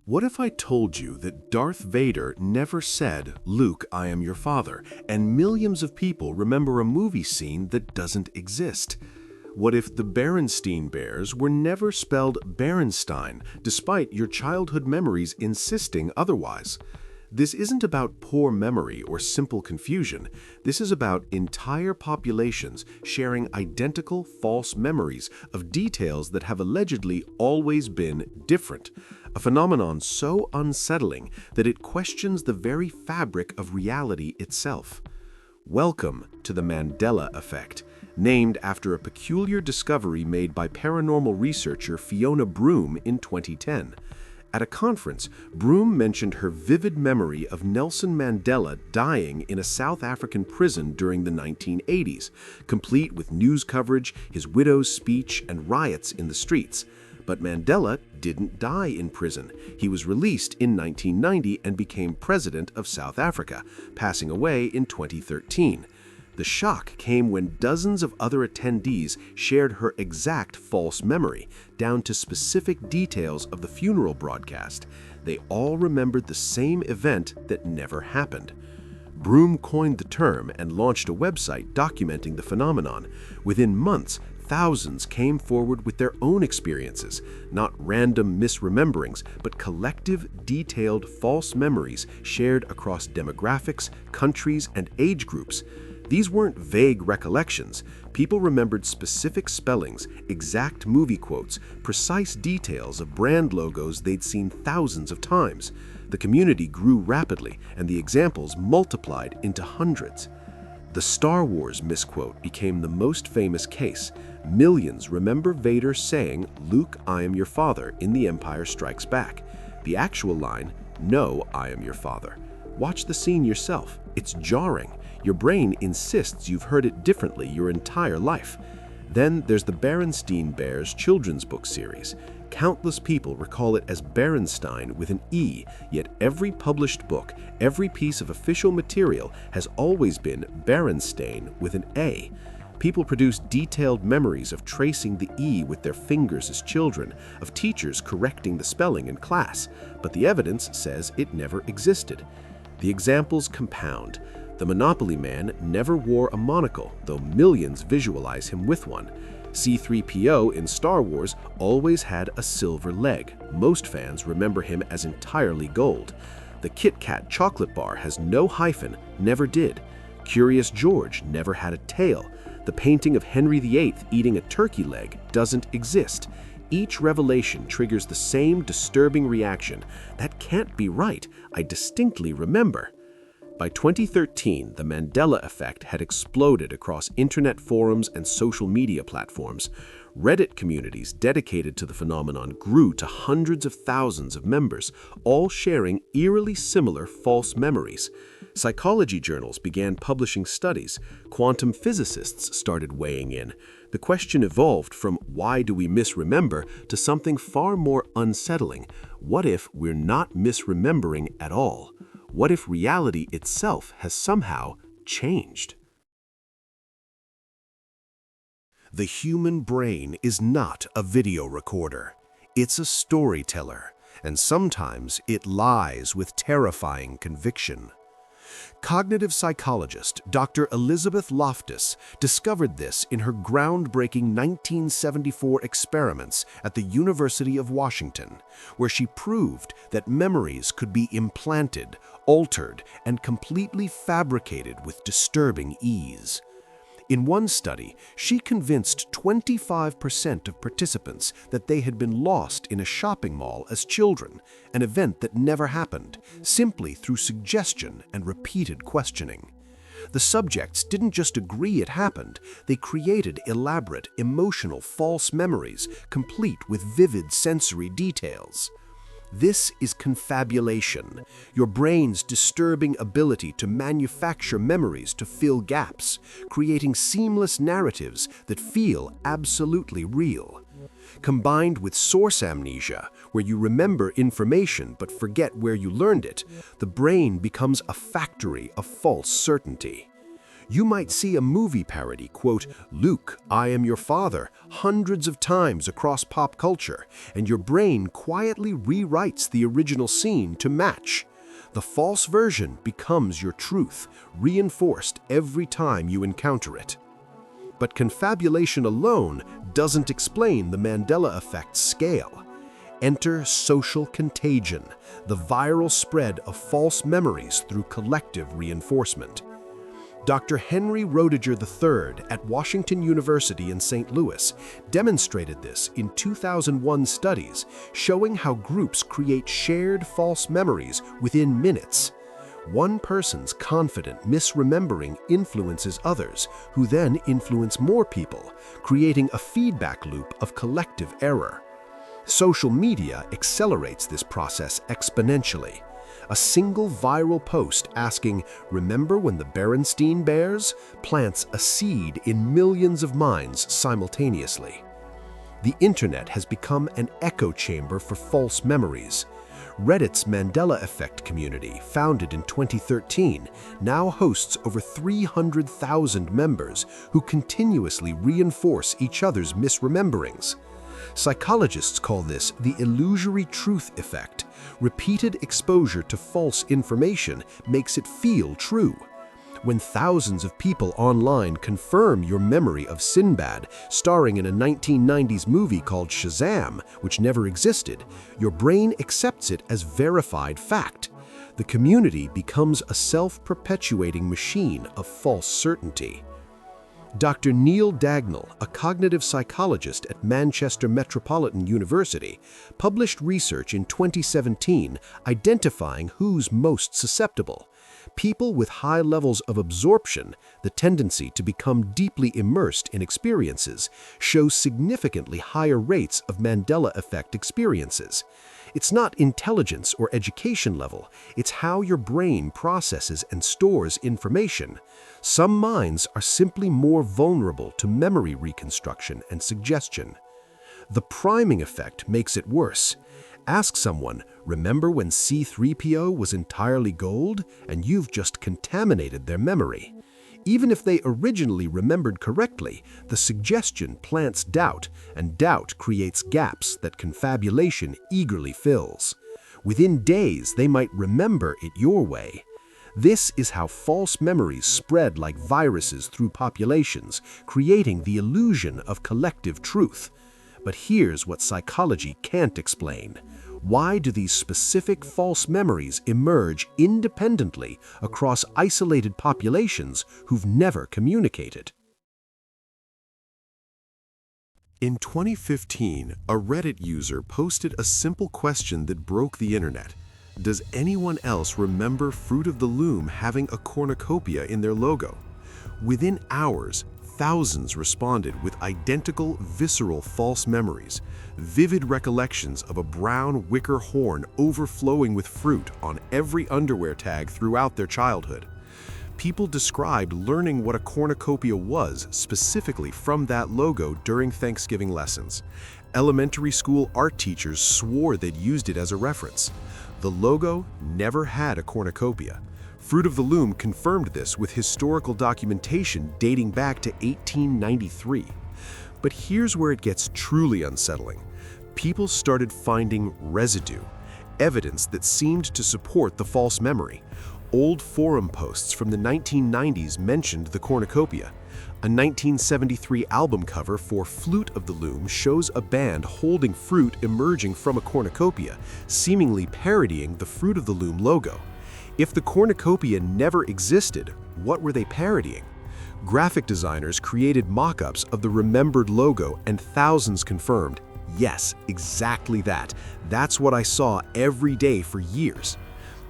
What if I told you that Darth Vader never said, "Luke, I am your father," and millions of people remember a movie scene that doesn't exist? What if the Berenstain Bears were never spelled Berenstein, despite your childhood memories insisting otherwise? This isn't about poor memory or simple confusion. This is about entire populations sharing identical false memories of details that have allegedly always been different. A phenomenon so unsettling that it questions the very fabric of reality itself. Welcome to the Mandela Effect, named after a peculiar discovery made by paranormal researcher Fiona Broome in 2010. At a conference, Broome mentioned her vivid memory of Nelson Mandela dying in a South African prison during the 1980s, complete with news coverage, his widow's speech, and riots in the streets. But Mandela didn't die in prison. He was released in 1990 and became president of South Africa, passing away in 2013. The shock came when dozens of other attendees shared her exact false memory, down to specific details of the funeral broadcast. They all remembered the same event that never happened. Broome coined the term and launched a website documenting the phenomenon. Within months, thousands came forward with their own experiences, not random misrememberings, but collective, detailed false memories shared across demographics, countries, and age groups. These weren't vague recollections. People remembered specific spellings, exact movie quotes, precise details of brand logos they'd seen thousands of times. The community grew rapidly, and the examples multiplied into hundreds. The Star Wars misquote became the most famous case. Millions remember Vader saying, "Luke, I am your father," in The Empire Strikes Back. The actual line, "No, I am your father." Watch the scene yourself. It's jarring. Your brain insists you've heard it differently your entire life. Then there's the Berenstain Bears children's book series. Countless people recall it as Berenstein with an E, yet every published book, every piece of official material has always been Berenstain with an A. People produce detailed memories of tracing the E with their fingers as children, of teachers correcting the spelling in class, but the evidence says it never existed. The examples compound. The Monopoly Man never wore a monocle, though millions visualize him with one. C-3PO in Star Wars always had a silver leg. Most fans remember him as entirely gold. The Kit Kat chocolate bar has no hyphen, never did. Curious George never had a tail. The painting of Henry VIII eating a turkey leg doesn't exist. Each revelation triggers the same disturbing reaction. That can't be right. I distinctly remember. By 2013, the Mandela Effect had exploded across internet forums and social media platforms. Reddit communities dedicated to the phenomenon grew to hundreds of thousands of members, all sharing eerily similar false memories. Psychology journals began publishing studies. Quantum physicists started weighing in. The question evolved from "why do we misremember" to something far more unsettling. What if we're not misremembering at all? What if reality itself has somehow changed? The human brain is not a video recorder. It's a storyteller, and sometimes it lies with terrifying conviction. Cognitive psychologist Dr. Elizabeth Loftus discovered this in her groundbreaking 1974 experiments at the University of Washington, where she proved that memories could be implanted, altered, and completely fabricated with disturbing ease. In one study, she convinced 25% of participants that they had been lost in a shopping mall as children, an event that never happened, simply through suggestion and repeated questioning. The subjects didn't just agree it happened, they created elaborate, emotional false memories, complete with vivid sensory details. This is confabulation, your brain's disturbing ability to manufacture memories to fill gaps, creating seamless narratives that feel absolutely real. Combined with source amnesia, where you remember information but forget where you learned it, the brain becomes a factory of false certainty. You might see a movie parody, quote, "Luke, I am your father," hundreds of times across pop culture, and your brain quietly rewrites the original scene to match. The false version becomes your truth, reinforced every time you encounter it. But confabulation alone doesn't explain the Mandela Effect's scale. Enter social contagion, the viral spread of false memories through collective reinforcement. Dr. Henry Roediger III at Washington University in St. Louis demonstrated this in 2001 studies, showing how groups create shared false memories within minutes. One person's confident misremembering influences others, who then influence more people, creating a feedback loop of collective error. Social media accelerates this process exponentially. A single viral post asking, "Remember when the Berenstain Bears?" plants a seed in millions of minds simultaneously. The internet has become an echo chamber for false memories. Reddit's Mandela Effect community, founded in 2013, now hosts over 300,000 members who continuously reinforce each other's misrememberings. Psychologists call this the illusory truth effect. Repeated exposure to false information makes it feel true. When thousands of people online confirm your memory of Sinbad, starring in a 1990s movie called Shazam, which never existed, your brain accepts it as verified fact. The community becomes a self-perpetuating machine of false certainty. Dr. Neil Dagnall, a cognitive psychologist at Manchester Metropolitan University, published research in 2017 identifying who's most susceptible. People with high levels of absorption, the tendency to become deeply immersed in experiences, show significantly higher rates of Mandela Effect experiences. It's not intelligence or education level, it's how your brain processes and stores information. Some minds are simply more vulnerable to memory reconstruction and suggestion. The priming effect makes it worse. Ask someone, "Remember when C-3PO was entirely gold?" and you've just contaminated their memory. Even if they originally remembered correctly, the suggestion plants doubt, and doubt creates gaps that confabulation eagerly fills. Within days, they might remember it your way. This is how false memories spread like viruses through populations, creating the illusion of collective truth. But here's what psychology can't explain. Why do these specific false memories emerge independently across isolated populations who've never communicated? In 2015, a Reddit user posted a simple question that broke the internet. Does anyone else remember Fruit of the Loom having a cornucopia in their logo? Within hours, thousands responded with identical, visceral false memories, vivid recollections of a brown wicker horn overflowing with fruit on every underwear tag throughout their childhood. People described learning what a cornucopia was specifically from that logo during Thanksgiving lessons. Elementary school art teachers swore they'd used it as a reference. The logo never had a cornucopia. Fruit of the Loom confirmed this with historical documentation dating back to 1893. But here's where it gets truly unsettling. People started finding residue, evidence that seemed to support the false memory. Old forum posts from the 1990s mentioned the cornucopia. A 1973 album cover for Flute of the Loom shows a band holding fruit emerging from a cornucopia, seemingly parodying the Fruit of the Loom logo. If the cornucopia never existed, what were they parodying? Graphic designers created mock-ups of the remembered logo and thousands confirmed, yes, exactly that. That's what I saw every day for years.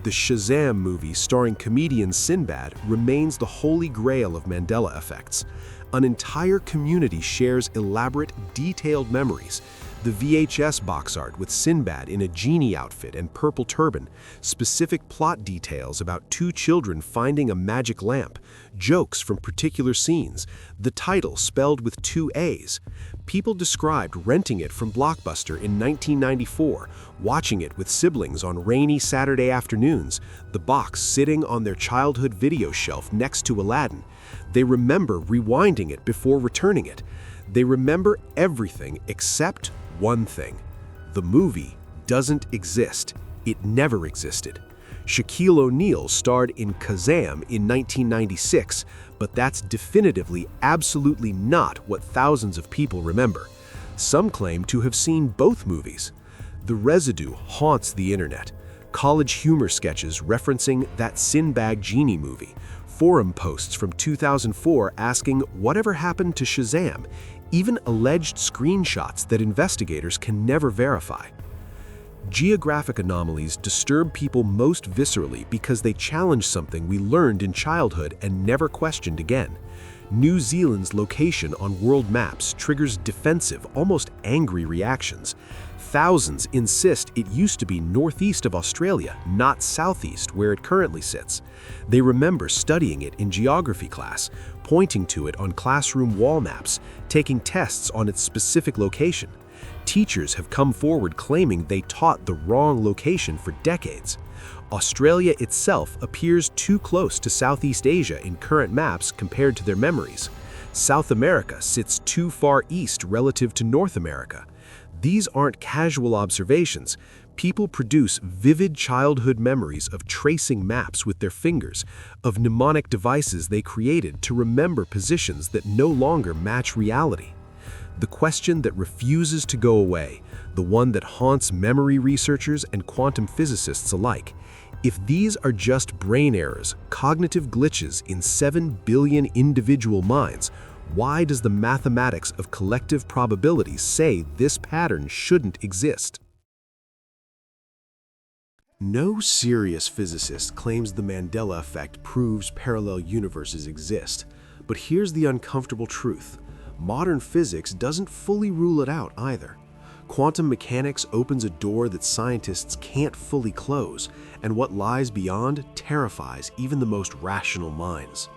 The Shazam movie starring comedian Sinbad remains the holy grail of Mandela effects. An entire community shares elaborate, detailed memories. The VHS box art with Sinbad in a genie outfit and purple turban, specific plot details about two children finding a magic lamp, jokes from particular scenes, the title spelled with two A's. People described renting it from Blockbuster in 1994, watching it with siblings on rainy Saturday afternoons, the box sitting on their childhood video shelf next to Aladdin. They remember rewinding it before returning it. They remember everything except one thing. The movie doesn't exist. It never existed. Shaquille O'Neal starred in Kazam in 1996, but that's definitively absolutely not what thousands of people remember. Some claim to have seen both movies. The residue haunts the internet. College humor sketches referencing that Sinbad Genie movie, forum posts from 2004 asking whatever happened to Shazam, even alleged screenshots that investigators can never verify. Geographic anomalies disturb people most viscerally because they challenge something we learned in childhood and never questioned again. New Zealand's location on world maps triggers defensive, almost angry reactions. Thousands insist it used to be northeast of Australia, not southeast where it currently sits. They remember studying it in geography class, pointing to it on classroom wall maps, taking tests on its specific location. Teachers have come forward claiming they taught the wrong location for decades. Australia itself appears too close to Southeast Asia in current maps compared to their memories. South America sits too far east relative to North America. These aren't casual observations. People produce vivid childhood memories of tracing maps with their fingers, of mnemonic devices they created to remember positions that no longer match reality. The question that refuses to go away, the one that haunts memory researchers and quantum physicists alike. If these are just brain errors, cognitive glitches in 7 billion individual minds, why does the mathematics of collective probability say this pattern shouldn't exist? No serious physicist claims the Mandela Effect proves parallel universes exist. But here's the uncomfortable truth. Modern physics doesn't fully rule it out either. Quantum mechanics opens a door that scientists can't fully close, and what lies beyond terrifies even the most rational minds.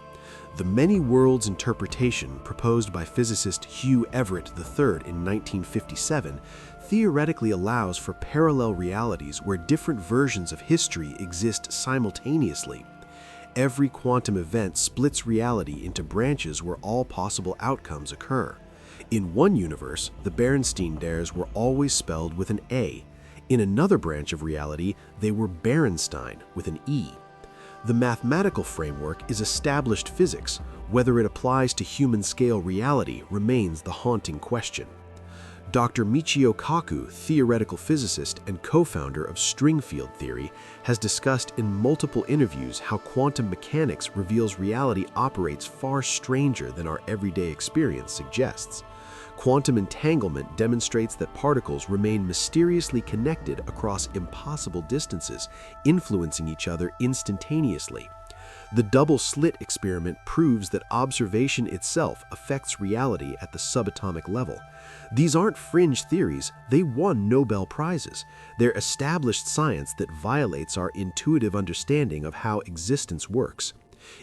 The many worlds interpretation proposed by physicist Hugh Everett III in 1957 theoretically allows for parallel realities where different versions of history exist simultaneously. Every quantum event splits reality into branches where all possible outcomes occur. In one universe, the Berenstain Bears were always spelled with an A. In another branch of reality, they were Berenstein with an E. The mathematical framework is established physics. Whether it applies to human-scale reality remains the haunting question. Dr. Michio Kaku, theoretical physicist and co-founder of string field theory, has discussed in multiple interviews how quantum mechanics reveals reality operates far stranger than our everyday experience suggests. Quantum entanglement demonstrates that particles remain mysteriously connected across impossible distances, influencing each other instantaneously. The double-slit experiment proves that observation itself affects reality at the subatomic level. These aren't fringe theories, they won Nobel Prizes. They're established science that violates our intuitive understanding of how existence works.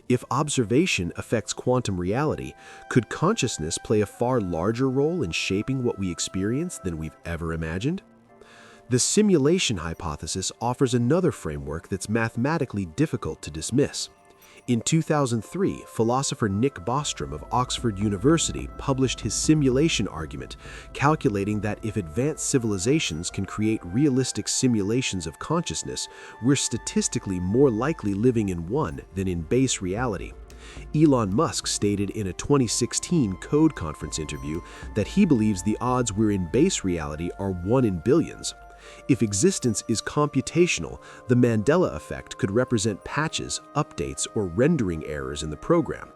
If observation affects quantum reality, could consciousness play a far larger role in shaping what we experience than we've ever imagined? The simulation hypothesis offers another framework that's mathematically difficult to dismiss. In 2003, philosopher Nick Bostrom of Oxford University published his simulation argument, calculating that if advanced civilizations can create realistic simulations of consciousness, we're statistically more likely living in one than in base reality. Elon Musk stated in a 2016 Code Conference interview that he believes the odds we're in base reality are 1 in billions. If existence is computational, the Mandela Effect could represent patches, updates, or rendering errors in the program.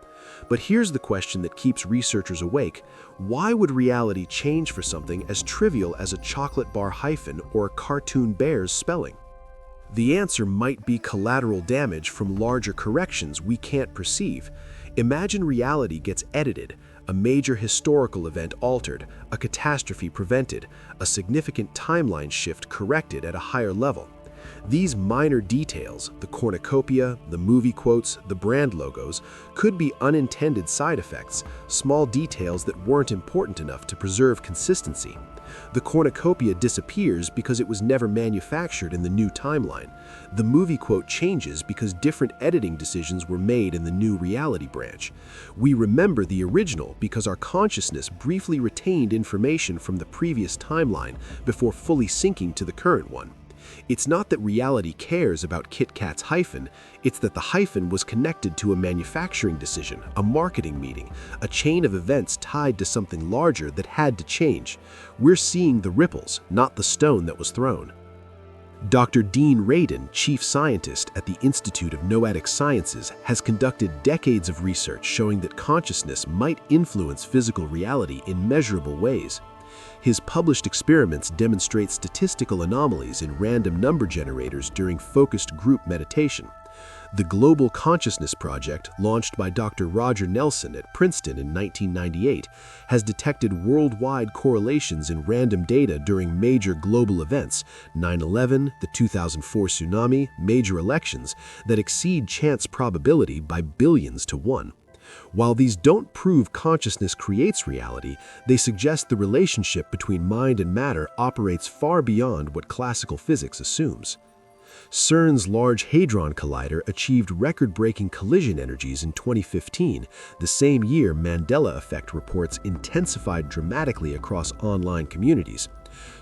But here's the question that keeps researchers awake. Why would reality change for something as trivial as a chocolate bar hyphen or a cartoon bear's spelling? The answer might be collateral damage from larger corrections we can't perceive. Imagine reality gets edited, a major historical event altered, a catastrophe prevented, a significant timeline shift corrected at a higher level. These minor details, the cornucopia, the movie quotes, the brand logos, could be unintended side effects, small details that weren't important enough to preserve consistency. The cornucopia disappears because it was never manufactured in the new timeline. The movie quote changes because different editing decisions were made in the new reality branch. We remember the original because our consciousness briefly retained information from the previous timeline before fully syncing to the current one. It's not that reality cares about Kit Kat's hyphen, it's that the hyphen was connected to a manufacturing decision, a marketing meeting, a chain of events tied to something larger that had to change. We're seeing the ripples, not the stone that was thrown. Dr. Dean Radin, chief scientist at the Institute of Noetic Sciences, has conducted decades of research showing that consciousness might influence physical reality in measurable ways. His published experiments demonstrate statistical anomalies in random number generators during focused group meditation. The Global Consciousness Project, launched by Dr. Roger Nelson at Princeton in 1998, has detected worldwide correlations in random data during major global events, 9/11, the 2004 tsunami, major elections, that exceed chance probability by billions to one. While these don't prove consciousness creates reality, they suggest the relationship between mind and matter operates far beyond what classical physics assumes. CERN's Large Hadron Collider achieved record-breaking collision energies in 2015, the same year Mandela Effect reports intensified dramatically across online communities.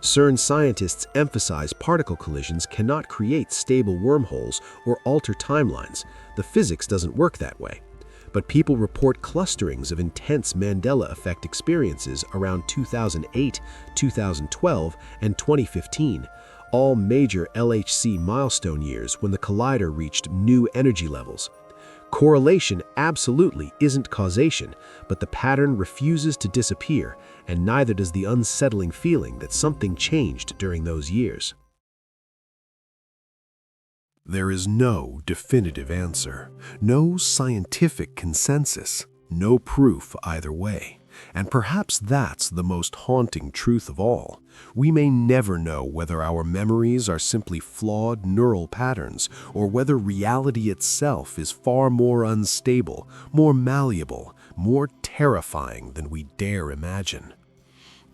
CERN scientists emphasize particle collisions cannot create stable wormholes or alter timelines. The physics doesn't work that way. But people report clusterings of intense Mandela Effect experiences around 2008, 2012, and 2015, all major LHC milestone years when the collider reached new energy levels. Correlation absolutely isn't causation, but the pattern refuses to disappear, and neither does the unsettling feeling that something changed during those years. There is no definitive answer, no scientific consensus, no proof either way. And perhaps that's the most haunting truth of all. We may never know whether our memories are simply flawed neural patterns or whether reality itself is far more unstable, more malleable, more terrifying than we dare imagine.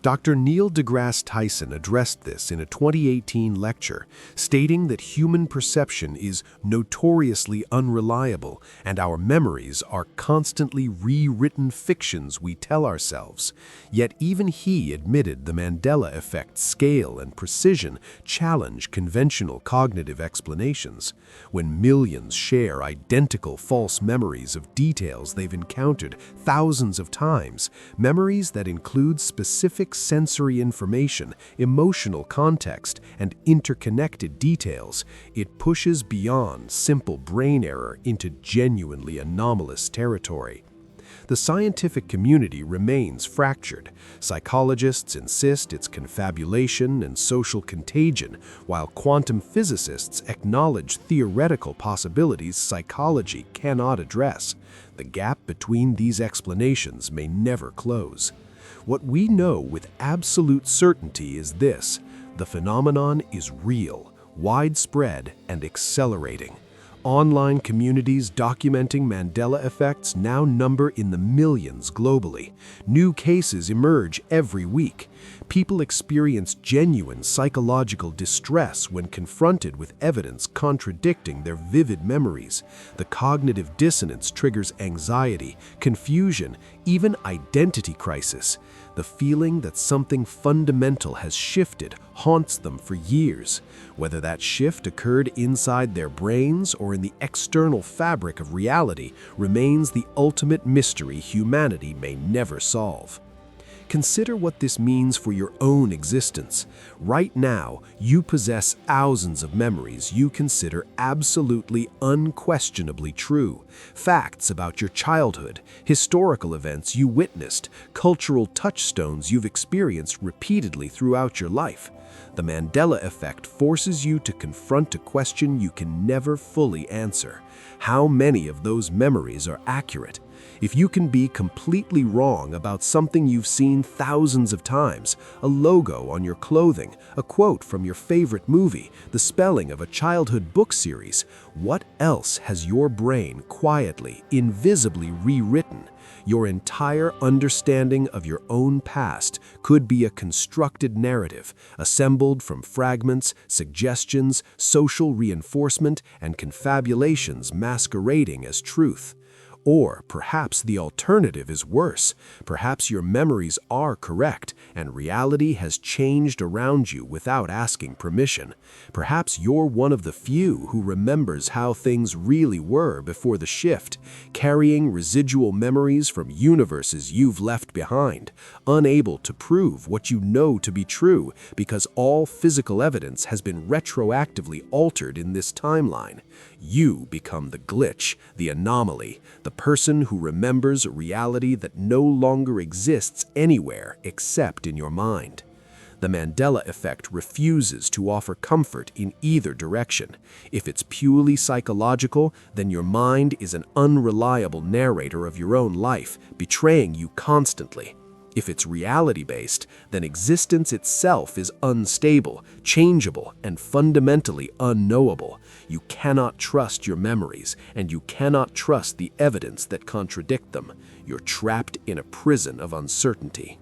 Dr. Neil deGrasse Tyson addressed this in a 2018 lecture, stating that human perception is notoriously unreliable and our memories are constantly rewritten fictions we tell ourselves. Yet even he admitted the Mandela Effect's scale and precision challenge conventional cognitive explanations. When millions share identical false memories of details they've encountered thousands of times, memories that include specific sensory information, emotional context, and interconnected details, it pushes beyond simple brain error into genuinely anomalous territory. The scientific community remains fractured. Psychologists insist it's confabulation and social contagion, while quantum physicists acknowledge theoretical possibilities psychology cannot address. The gap between these explanations may never close. What we know with absolute certainty is this: the phenomenon is real, widespread, and accelerating. Online communities documenting Mandela effects now number in the millions globally. New cases emerge every week. People experience genuine psychological distress when confronted with evidence contradicting their vivid memories. The cognitive dissonance triggers anxiety, confusion, even identity crisis. The feeling that something fundamental has shifted haunts them for years. Whether that shift occurred inside their brains or in the external fabric of reality remains the ultimate mystery humanity may never solve. Consider what this means for your own existence. Right now, you possess thousands of memories you consider absolutely unquestionably true. Facts about your childhood, historical events you witnessed, cultural touchstones you've experienced repeatedly throughout your life. The Mandela Effect forces you to confront a question you can never fully answer. How many of those memories are accurate? If you can be completely wrong about something you've seen thousands of times, a logo on your clothing, a quote from your favorite movie, the spelling of a childhood book series, what else has your brain quietly, invisibly rewritten? Your entire understanding of your own past could be a constructed narrative, assembled from fragments, suggestions, social reinforcement, and confabulations masquerading as truth. Or perhaps the alternative is worse. Perhaps your memories are correct and reality has changed around you without asking permission. Perhaps you're one of the few who remembers how things really were before the shift, carrying residual memories from universes you've left behind, unable to prove what you know to be true because all physical evidence has been retroactively altered in this timeline. You become the glitch, the anomaly, the person who remembers a reality that no longer exists anywhere except in your mind. The Mandela Effect refuses to offer comfort in either direction. If it's purely psychological, then your mind is an unreliable narrator of your own life, betraying you constantly. If it's reality-based, then existence itself is unstable, changeable, and fundamentally unknowable. You cannot trust your memories, and you cannot trust the evidence that contradict them. You're trapped in a prison of uncertainty.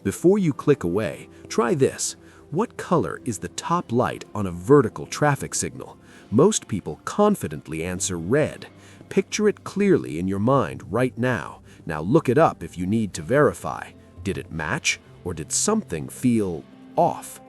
Before you click away, try this. What color is the top light on a vertical traffic signal? Most people confidently answer red. Picture it clearly in your mind right now. Now look it up if you need to verify. Did it match, or did something feel off?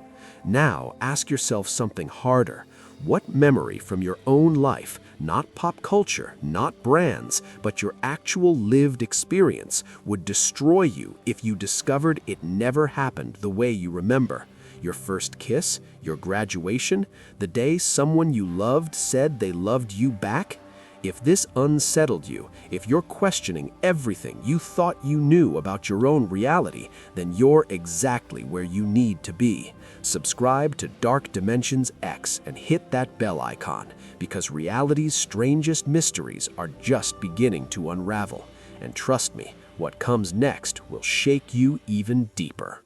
Now ask yourself something harder. What memory from your own life, not pop culture, not brands, but your actual lived experience, would destroy you if you discovered it never happened the way you remember? Your first kiss, your graduation, the day someone you loved said they loved you back? If this unsettled you, if you're questioning everything you thought you knew about your own reality, then you're exactly where you need to be. Subscribe to Dark Dimensions X and hit that bell icon, because reality's strangest mysteries are just beginning to unravel. And trust me, what comes next will shake you even deeper.